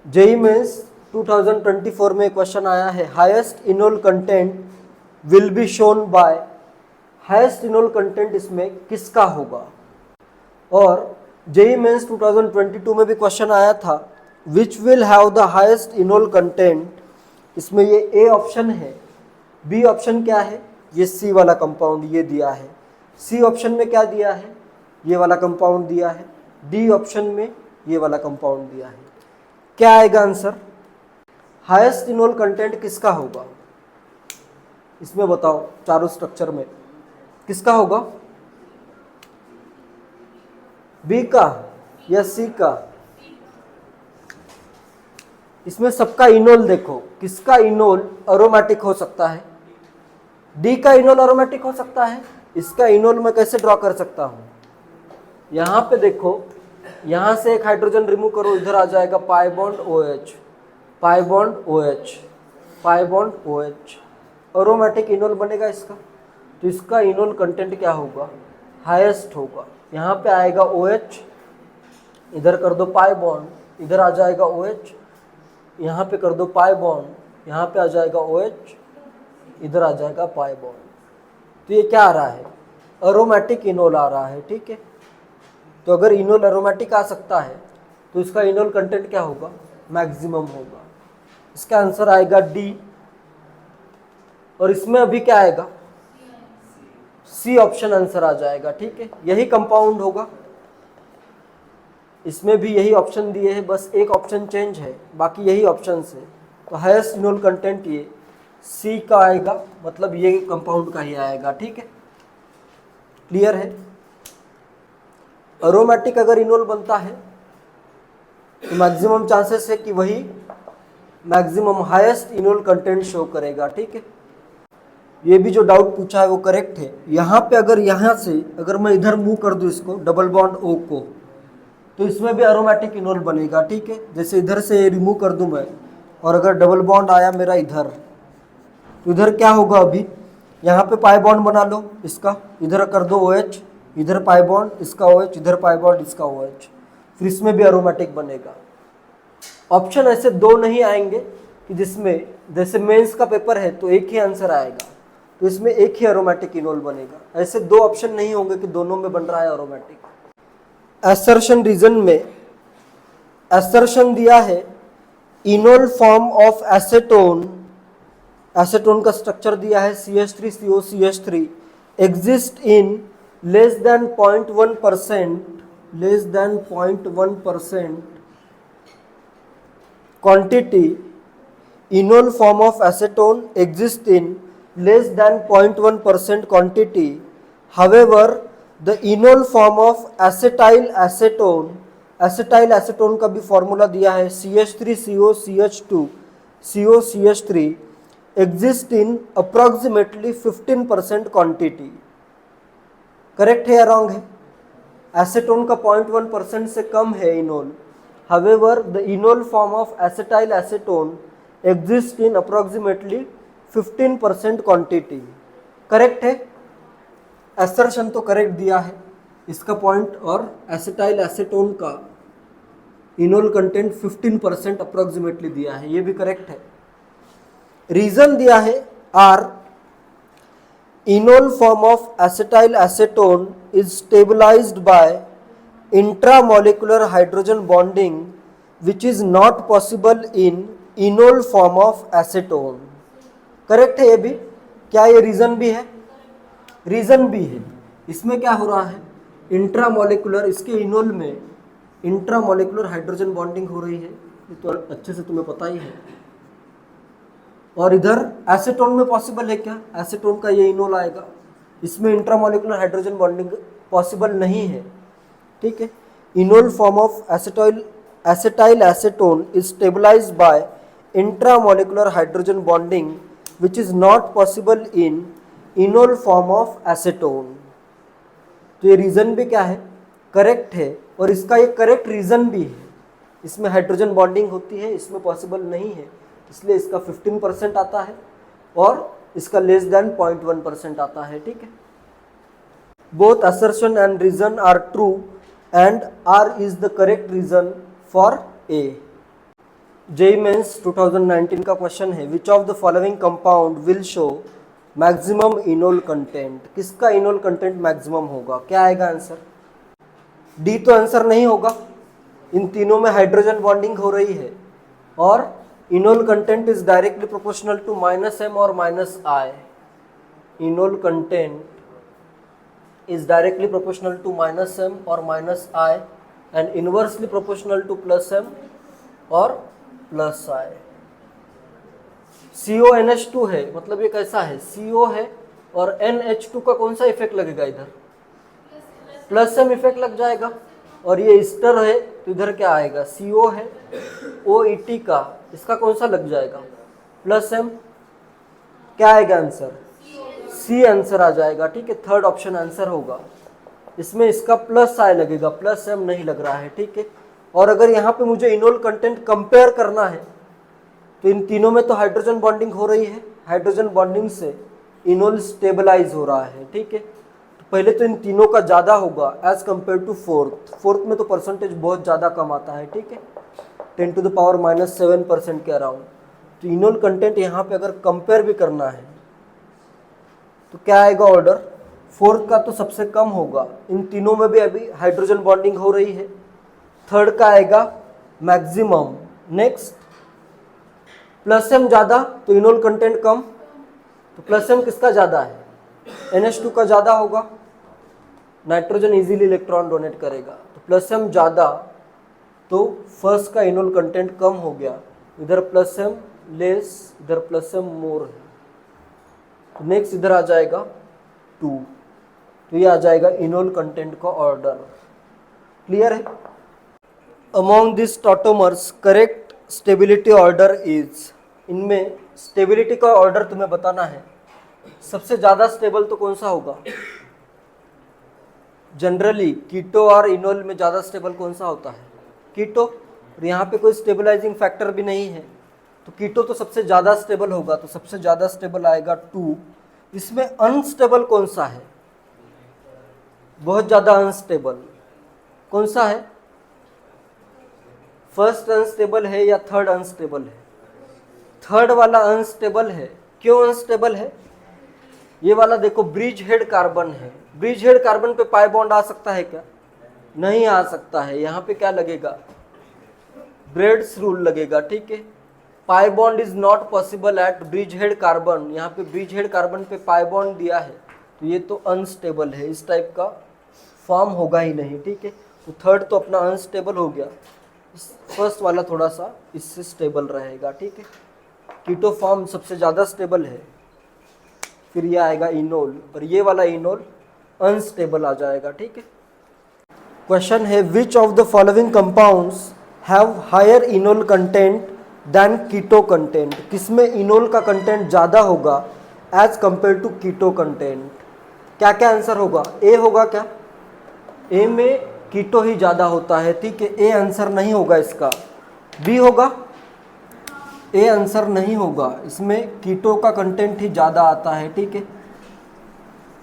JEE mains 2024 में question आया है, highest enol content will be shown by, highest enol content इसमें किसका होगा। और जेई मेंस 2022 में भी क्वेश्चन आया था, which will have the highest enol content, इसमें ये ए ऑप्शन है, बी ऑप्शन क्या है, ये सी वाला कंपाउंड ये दिया है, सी ऑप्शन में क्या दिया है, ये वाला कंपाउंड दिया है, डी ऑप्शन में ये वाला कंपाउंड दिया है। क्या आएगा आंसर, हाईएस्ट इनोल कंटेंट किसका होगा, इसमें बताओ चारों स्ट्रक्चर में किसका होगा, बी का या सी का। इसमें सबका इनोल देखो, किसका इनोल एरोमेटिक हो सकता है, डी का इनोल एरोमेटिक हो सकता है। इसका इनोल मैं कैसे ड्रॉ कर सकता हूं, यहां पे देखो, यहां से एक हाइड्रोजन रिमूव करो, इधर आ जाएगा pi bond OH, pi bond OH, pi bond OH, aromatic enol बनेगा इसका। तो इसका इनोल कंटेंट क्या होगा, हाईएस्ट होगा। यहाँ पे आएगा OH, इधर कर दो पाई बॉन्ड, इधर आ जाएगा OH, यहाँ पे कर दो पाई बॉन्ड, यहाँ पे आ जाएगा OH, इधर आ जाएगा पाई बॉन्ड। तो ये क्या आ रहा है, एरोमेटिक इनोल आ रहा है, ठीक है। तो अगर इनोल एरोमेटिक आ सकता है तो इसका इनोल कंटेंट क्या होगा, मैक्सिमम होगा। इसका आंसर आएगा डी। और इसमें अभी क्या आएगा, सी ऑप्शन आंसर आ जाएगा, ठीक है। यही कंपाउंड होगा, इसमें भी यही ऑप्शन दिए हैं, बस एक ऑप्शन चेंज है, बाकी यही ऑप्शन है। तो हाईएस्ट इनोल कंटेंट ये सी का आएगा, मतलब ये कंपाउंड का ही आएगा, ठीक है। क्लियर है। एरोमेटिक अगर इनोल बनता है तो मैक्सिमम चांसेस है कि वही maximum highest enol content show करेगा, ठीक है। ये भी जो डाउट पूछा है वो करेक्ट है। यहाँ पे अगर यहाँ से अगर मैं इधर मूव कर दूँ इसको डबल बॉन्ड O को, तो इसमें भी एरोमेटिक इनोल बनेगा, ठीक है। जैसे इधर से रिमूव कर दूं मैं, और अगर डबल बॉन्ड आया मेरा इधर, तो इधर क्या होगा, अभी यहाँ पे पाई बॉन्ड बना लो इसका, इधर कर दो OH, इधर पाई बॉन्ड इसका OH, इधर पाई बॉन्ड इसका OH, फिर इसमें भी एरोमेटिक बनेगा। ऑप्शन ऐसे दो नहीं आएंगे कि जिसमें, जैसे मेंस का पेपर है तो एक ही आंसर आएगा, तो इसमें एक ही एरोमेटिक इनोल बनेगा। ऐसे दो ऑप्शन नहीं होंगे कि दोनों में बन रहा है एरोमेटिक। असर्शन रीजन में असर्शन दिया है, enol form of acetone, acetone का स्ट्रक्चर दिया है CH3COCH3 exist in less than 0.1%, less than 0.1% quantity, enol form of acetone exist in less than 0.1% quantity, however the enol form of acetyl acetone, acetyl acetone का भी formula दिया है CH3COCH2 COCH3 exist in approximately 15% quantity। Correct है या wrong है, acetone का 0.1% से कम है enol, however the enol form of acetyl acetone exist in approximately 15% quantity. Correct है, असर्शन तो करेक्ट दिया है इसका पॉइंट, और एसिटाइल एसेटोन का इनोल कंटेंट 15% अप्रोक्सीमेटली दिया है, ये भी करेक्ट है। रीजन दिया है R, enol form of acetyl acetone is stabilised by intramolecular hydrogen bonding which is not possible in enol form of acetone. Correct है ये भी। क्या ये रीजन भी है, रीजन भी है। इसमें क्या हो रहा है, इंट्रामोलिकुलर, इसके इनोल में इंट्रामोलिकुलर हाइड्रोजन बॉन्डिंग हो रही है, ये तो अच्छे से तुम्हें पता ही है। और इधर एसेटोन में पॉसिबल है क्या, एसेटोन का ये इनोल आएगा, इसमें इंट्रामोलिकुलर हाइड्रोजन बॉन्डिंग पॉसिबल नहीं है, ठीक है। Enol form of acetyl acetone is stabilised by intramolecular hydrogen bonding which is not possible in enol form of acetone। तो ये रीजन भी क्या है, करेक्ट है, और इसका ये करेक्ट रीजन भी है। इसमें हाइड्रोजन बॉन्डिंग होती है, इसमें पॉसिबल नहीं है, इसलिए इसका 15% आता है और इसका लेस देन 0.1% आता है, ठीक है। Both assertion and reason are true and R is the correct reason for A। JEE Mains 2019 का क्वेश्चन है, which of the following compound will show maximum enol content? किसका इनोल कंटेंट मैक्सिमम होगा? क्या आएगा आंसर? डी तो answer नहीं होगा, इन तीनों में हाइड्रोजन बॉन्डिंग हो रही है और enol content is directly proportional to -m और -I. Enol content is directly proportional to -m or -I and inversely proportional to +m और +I. CONH2 है, मतलब ये कैसा है? CO है और NH2 का कौन सा इफेक्ट लगेगा? इधर +m इफेक्ट लग जाएगा और ये ईस्टर है तो इधर क्या आएगा? CO है, OET का, इसका कौन सा लग जाएगा? +m. क्या आएगा आंसर? सी आंसर आ जाएगा, ठीक है, थर्ड ऑप्शन आंसर होगा। इसमें इसका +I लगेगा, +m नहीं लग रहा है, ठीक है। और अगर यहाँ पे मुझे इनोल कंटेंट कंपेयर करना है तो इन तीनों में तो हाइड्रोजन बॉन्डिंग हो रही है, हाइड्रोजन बॉन्डिंग से इनोल स्टेबलाइज हो रहा है, ठीक है। तो पहले तो इन तीनों का ज़्यादा होगा एज कम्पेयर टू फोर्थ में तो परसेंटेज बहुत ज़्यादा कम आता है, ठीक है, 10⁻⁷% के अराउंड। तो इनोल कंटेंट यहाँ पे अगर कंपेयर भी करना है तो क्या आएगा ऑर्डर? फोर्थ का तो सबसे कम होगा, इन तीनों में भी अभी हाइड्रोजन बॉन्डिंग हो रही है। थर्ड का आएगा मैक्सिमम। नेक्स्ट +m ज़्यादा तो इनोल कंटेंट कम, तो +m किसका ज़्यादा है? NH2 का ज़्यादा होगा, नाइट्रोजन इजीली इलेक्ट्रॉन डोनेट करेगा, तो +m ज़्यादा तो फर्स्ट का इनोल कंटेंट कम हो गया, इधर +m लेस, इधर +m मोर है। तो नेक्स्ट इधर आ जाएगा 2, तो ये आ जाएगा इनोल कंटेंट का ऑर्डर। क्लियर है? Among this tautomers correct stability order is, इनमें स्टेबिलिटी का ऑर्डर तुम्हें बताना है। सबसे ज़्यादा स्टेबल तो कौन सा होगा? जनरली कीटो और इनोल में ज़्यादा स्टेबल कौन सा होता है? कीटो। और यहाँ पे कोई स्टेबलाइजिंग फैक्टर भी नहीं है तो कीटो तो सबसे ज़्यादा स्टेबल होगा, तो सबसे ज़्यादा स्टेबल आएगा 2। इसमें अनस्टेबल कौन सा है? बहुत ज़्यादा अनस्टेबल कौन सा है? फर्स्ट अनस्टेबल है या थर्ड अनस्टेबल है? थर्ड वाला अनस्टेबल है। क्यों अनस्टेबल है? ये वाला देखो ब्रिज हेड कार्बन है, ब्रिज हेड कार्बन पे पाई बॉन्ड आ सकता है क्या? नहीं आ सकता है। यहाँ पे क्या लगेगा? ब्रेड्स रूल लगेगा, ठीक है। पाई bond is not possible at bridge head carbon, यहाँ पे ब्रिज हेड कार्बन पे पाई बॉन्ड दिया है तो ये तो अनस्टेबल है, इस टाइप का फॉर्म होगा ही नहीं, ठीक है। तो थर्ड तो अपना अनस्टेबल हो गया, फर्स्ट वाला थोड़ा सा इससे स्टेबल रहेगा, ठीक है। कीटो फॉर्म सबसे ज़्यादा स्टेबल है, फिर ये आएगा इनोल और ये वाला इनोल अनस्टेबल आ जाएगा, ठीक है। क्वेश्चन है, which of the following compounds have higher enol content than keto content? किसमें इनोल का कंटेंट ज़्यादा होगा as compare to keto content? क्या क्या आंसर होगा? ए होगा क्या? ए में कीटो ही ज़्यादा होता है, ठीक है, ए आंसर नहीं होगा इसका। बी होगा? ए आंसर नहीं होगा, इसमें कीटो का कंटेंट ही ज़्यादा आता है, ठीक है,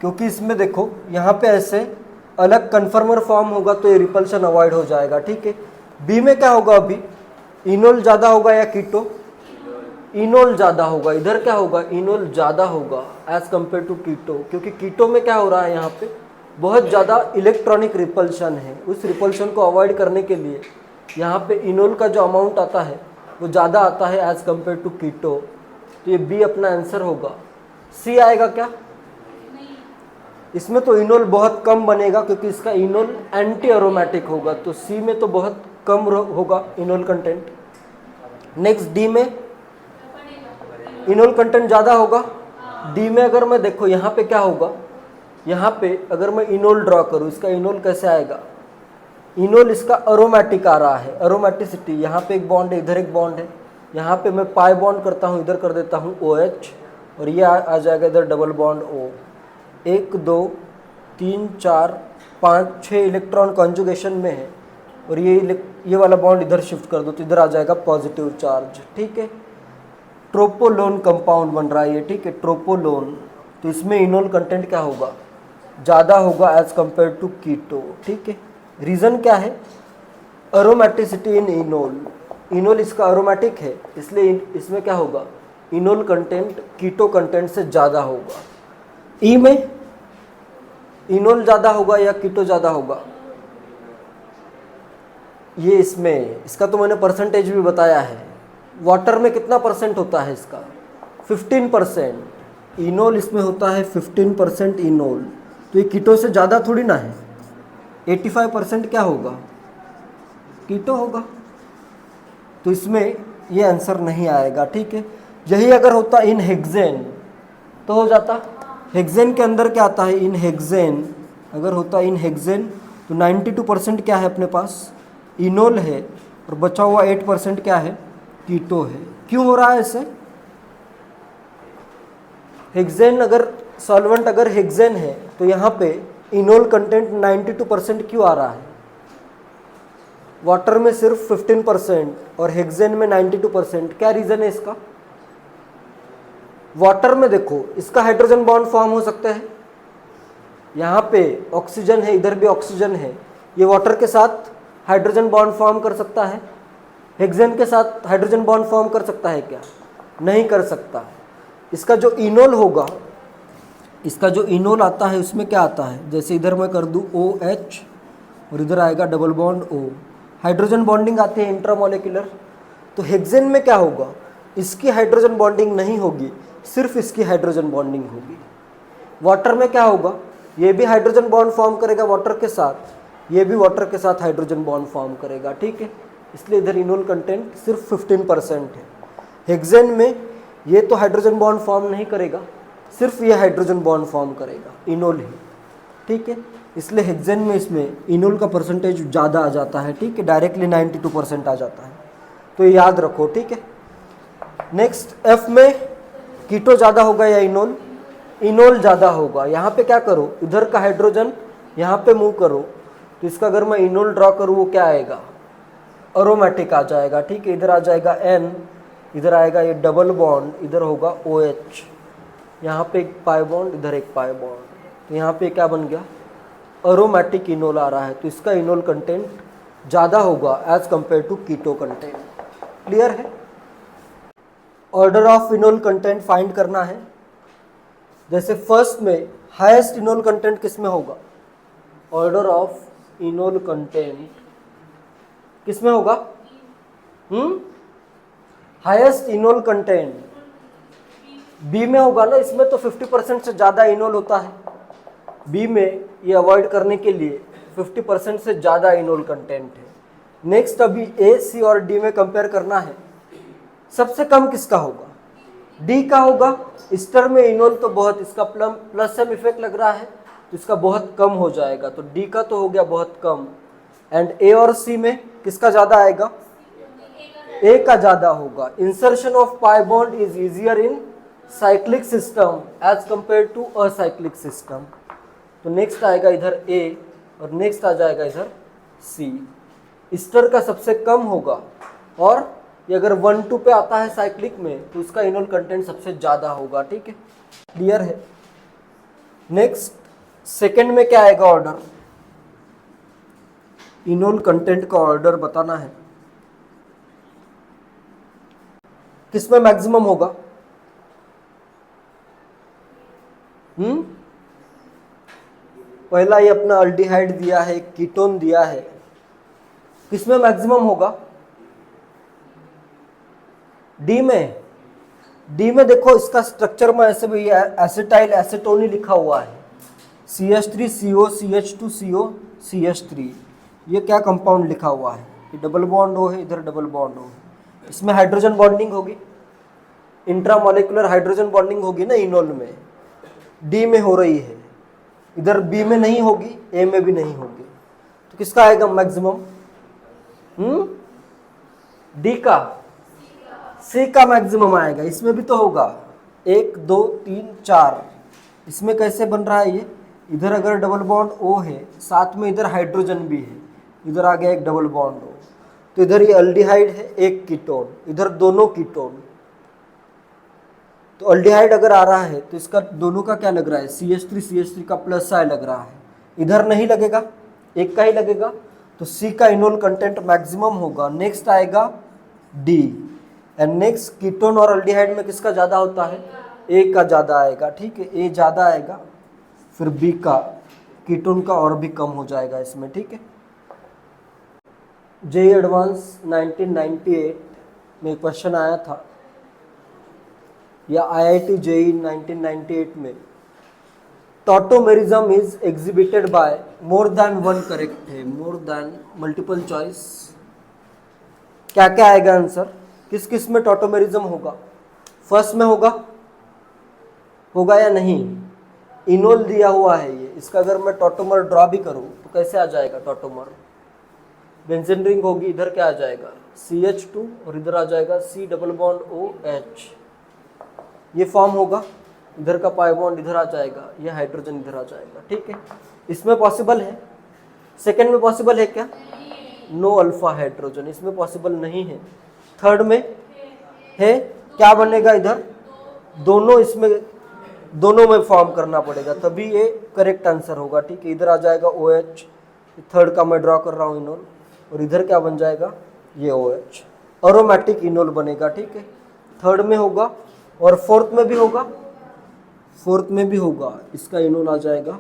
क्योंकि इसमें देखो यहाँ पे ऐसे अलग कन्फर्मर फॉर्म होगा तो ये रिपल्शन अवॉइड हो जाएगा, ठीक है। बी में क्या होगा? अभी इनोल ज़्यादा होगा या कीटो? इनोल ज़्यादा होगा। इधर क्या होगा? इनोल ज़्यादा होगा एज कंपेयर टू कीटो, क्योंकि कीटो में क्या हो रहा है, यहाँ पे बहुत ज़्यादा इलेक्ट्रॉनिक रिपल्शन है। उस रिपल्शन को अवॉइड करने के लिए यहाँ पे इनोल का जो अमाउंट आता है वो ज़्यादा आता है एज कंपेयर टू कीटो, तो ये बी अपना आंसर होगा। सी आएगा क्या? इसमें तो इनोल बहुत कम बनेगा क्योंकि इसका इनोल एंटी एरोमेटिक होगा, तो सी में तो बहुत कम होगा इनोल कंटेंट। नेक्स्ट डी में इनोल कंटेंट ज़्यादा होगा। डी में अगर मैं देखो यहाँ पे क्या होगा, यहाँ पे अगर मैं इनोल ड्रॉ करूँ, इसका इनोल कैसे आएगा? इनोल इसका अरोमेटिक आ रहा है, अरोमेटिसिटी, यहाँ पे एक बॉन्ड है, इधर एक बॉन्ड है, यहाँ पे मैं पाई बॉन्ड करता हूँ, इधर कर देता हूँ OH और ये आ जाएगा इधर double bond O। 1 2 3 4 5 6 electron conjugation में है और ये वाला बॉन्ड इधर शिफ्ट कर दो तो इधर आ जाएगा पॉजिटिव चार्ज, ठीक है। ट्रोपोलोन कंपाउंड बन रहा है ये, ठीक है, ट्रोपोलोन। तो इसमें इनोल कंटेंट क्या होगा? ज़्यादा होगा एज कंपेयर टू कीटो, ठीक है। रीज़न क्या है? अरोमेटिसिटी इन इनोल। इनोल इसका एरोमेटिक है, इसलिए इसमें क्या होगा, इनोल कंटेंट कीटो कंटेंट से ज़्यादा होगा। ई में इनोल ज़्यादा होगा या कीटो ज़्यादा होगा, ये इसमें, इसका तो मैंने परसेंटेज भी बताया है। वाटर में कितना परसेंट होता है इसका, 15%। इनोल इसमें होता है 15% इनोल, तो ये कीटो से ज़्यादा थोड़ी ना है। 85% क्या होगा, कीटो होगा, तो इसमें ये आंसर नहीं आएगा। ठीक है, यही अगर होता इन हेक्सेन तो हो जाता। हेक्सेन के अंदर क्या आता है, इन हेक्सेन, अगर होता इन हेक्सेन तो 92% क्या है अपने पास, इनोल है, और बचा हुआ 8% क्या है, कीटो है। क्यों हो रहा है ऐसे, हेक्सेन अगर सॉल्वेंट अगर हेक्सेन है तो यहाँ पे इनोल कंटेंट 92% क्यों आ रहा है, वाटर में सिर्फ 15% और हेक्सेन में 92%, क्या रीज़न है इसका। वाटर में देखो इसका हाइड्रोजन बॉन्ड फॉर्म हो सकता है, यहाँ पे ऑक्सीजन है, इधर भी ऑक्सीजन है, ये वाटर के साथ हाइड्रोजन बॉन्ड फॉर्म कर सकता है, हेक्सेन के साथ हाइड्रोजन बॉन्ड फॉर्म कर सकता है क्या, नहीं कर सकता। इसका जो इनोल होगा, इसका जो इनोल आता है उसमें क्या आता है, जैसे इधर मैं कर दूँ OH और इधर आएगा double bond O, hydrogen bonding आती है इंट्रामोलिकुलर। तो हेक्सेन में क्या होगा, इसकी हाइड्रोजन बॉन्डिंग नहीं होगी, सिर्फ इसकी हाइड्रोजन बॉन्डिंग होगी। वाटर में क्या होगा, ये भी हाइड्रोजन बॉन्ड फॉर्म करेगा वाटर के साथ, ये भी वाटर के साथ हाइड्रोजन बॉन्ड फॉर्म करेगा। ठीक है, इसलिए इधर इनोल कंटेंट सिर्फ 15% है। हेक्सेन में ये तो हाइड्रोजन बॉन्ड फॉर्म नहीं करेगा, सिर्फ ये हाइड्रोजन बॉन्ड फॉर्म करेगा, इनोल ही। ठीक है, इसलिए हेक्सेन में इसमें इनोल का परसेंटेज ज़्यादा आ जाता है। ठीक है, डायरेक्टली 92% आ जाता है, तो ये याद रखो। ठीक है, नेक्स्ट F में कीटो ज़्यादा होगा या इनोल, इनोल ज़्यादा होगा। यहाँ पे क्या करो, इधर का हाइड्रोजन यहाँ पे मूव करो, तो इसका अगर मैं इनोल ड्रॉ करूँ वो क्या आएगा, एरोमेटिक आ जाएगा। ठीक है, इधर आ जाएगा N, इधर आएगा ये डबल बॉन्ड, इधर होगा OH, यहाँ पे एक पाई बॉन्ड, इधर एक पाई बॉन्ड, तो यहाँ पे क्या बन गया, एरोमेटिक इनोल आ रहा है, तो इसका इनोल कंटेंट ज़्यादा होगा as compare to keto content. Clear है। Order of enol content find करना है। जैसे फर्स्ट में हाईएस्ट इनोल कंटेंट किस में होगा, ऑर्डर ऑफ इनोल कंटेंट किस में होगा, हाईएस्ट इनोल कंटेंट बी में होगा ना, इसमें तो 50% से ज़्यादा इनोल होता है। बी में ये अवॉइड करने के लिए 50% से ज़्यादा इनोल कंटेंट है। नेक्स्ट अभी A, C और D में कंपेयर करना है, सबसे कम किसका होगा, D का होगा। इस्टर में इनोल तो बहुत, इसका प्लस सम इफेक्ट लग रहा है तो इसका बहुत कम हो जाएगा, तो D का तो हो गया बहुत कम। एंड A और C में किसका ज़्यादा आएगा, A का ज़्यादा होगा। Insertion of pi bond is easier in cyclic system as compare to acyclic system. तो नेक्स्ट आएगा इधर A और नेक्स्ट आ जाएगा इधर C। ईस्टर का सबसे कम होगा, और ये अगर 1-2 पे आता है साइक्लिक में तो इसका इनोल कंटेंट सबसे ज़्यादा होगा। ठीक है, क्लियर है। नेक्स्ट सेकंड में क्या आएगा ऑर्डर, इनोल कंटेंट का ऑर्डर बताना है, किसमें मैक्सिमम होगा, पहला ये अपना अल्डिहाइड दिया है, कीटोन दिया है, किसमें मैक्सिमम होगा, डी में। डी में देखो इसका स्ट्रक्चर में ऐसे भी एसिटाइल एसीटोन ही लिखा हुआ है, CH3CO CH2CO CH3, ये क्या कंपाउंड लिखा हुआ है, ये डबल बॉन्ड O है, इधर डबल बॉन्ड O है, इसमें हाइड्रोजन बॉन्डिंग होगी, इंट्रामोलिकुलर हाइड्रोजन बॉन्डिंग होगी ना इनोल में, डी में हो रही है, इधर बी में नहीं होगी, ए में भी नहीं होगी, तो किसका आएगा मैक्सिमम, डी का, सी का मैक्सिमम आएगा। इसमें भी तो होगा 1 2 3 4, इसमें कैसे बन रहा है ये, इधर अगर डबल बॉन्ड O है, साथ में इधर हाइड्रोजन भी है, इधर आ गया एक डबल बॉन्ड O, तो इधर ये अल्डिहाइड है, एक कीटोन, इधर दोनों कीटोन, तो अल्डिहाइड अगर आ रहा है तो इसका दोनों का क्या लग रहा है, CH3 का प्लस आई लग रहा है, इधर नहीं लगेगा, एक का ही लगेगा, तो C का इनोल कंटेंट मैक्सिमम होगा। नेक्स्ट आएगा डी। एंड नेक्स्ट कीटोन और अल्डिहाइड में किसका ज़्यादा होता है, ए का ज़्यादा आएगा, ठीक है, ए ज़्यादा आएगा, फिर बी का, कीटोन का और भी कम हो जाएगा इसमें, ठीक है। जेई एडवांस 1998 में क्वेश्चन आया था, या आईआईटी जेई 1998 में, tautomerism is exhibited by more than one, correct है, मोर देन, मल्टीपल चॉइस, क्या क्या आएगा आंसर, किस किस में टॉटोमेरिज्म होगा, फर्स्ट में होगा या नहीं, इनोल दिया हुआ है ये, इसका अगर मैं टॉटोमर ड्रॉ भी करूं तो कैसे आ जाएगा टॉटोमर, बेंजीन रिंग होगी, इधर क्या आ जाएगा CH2 और इधर आ जाएगा C डबल बॉन्ड OH, ये फॉर्म होगा, इधर का पाई बॉन्ड इधर आ जाएगा, ये हाइड्रोजन इधर आ जाएगा, ठीक है, इसमें पॉसिबल है। सेकंड में पॉसिबल है क्या, नो अल्फा हाइड्रोजन, इसमें पॉसिबल नहीं है। थर्ड में है, क्या बनेगा इधर, दोनों में फॉर्म करना पड़ेगा, तभी ये करेक्ट आंसर होगा, ठीक है, इधर आ जाएगा OH, थर्ड का मैं ड्रॉ कर रहा हूँ इनोल, और इधर क्या बन जाएगा, ये OH, एरोमेटिक इनोल बनेगा, ठीक है, थर्ड में होगा, और फोर्थ में भी होगा, इसका इनोल आ जाएगा,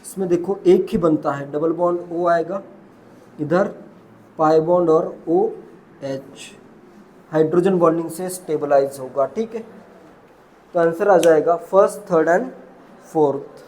इसमें देखो एक ही बनता है, डबल बॉन्ड O आएगा, इधर पाई बॉन्ड और OH, हाइड्रोजन बॉन्डिंग से स्टेबलाइज होगा, ठीक है, तो आंसर आ जाएगा फर्स्ट, थर्ड एंड फोर्थ।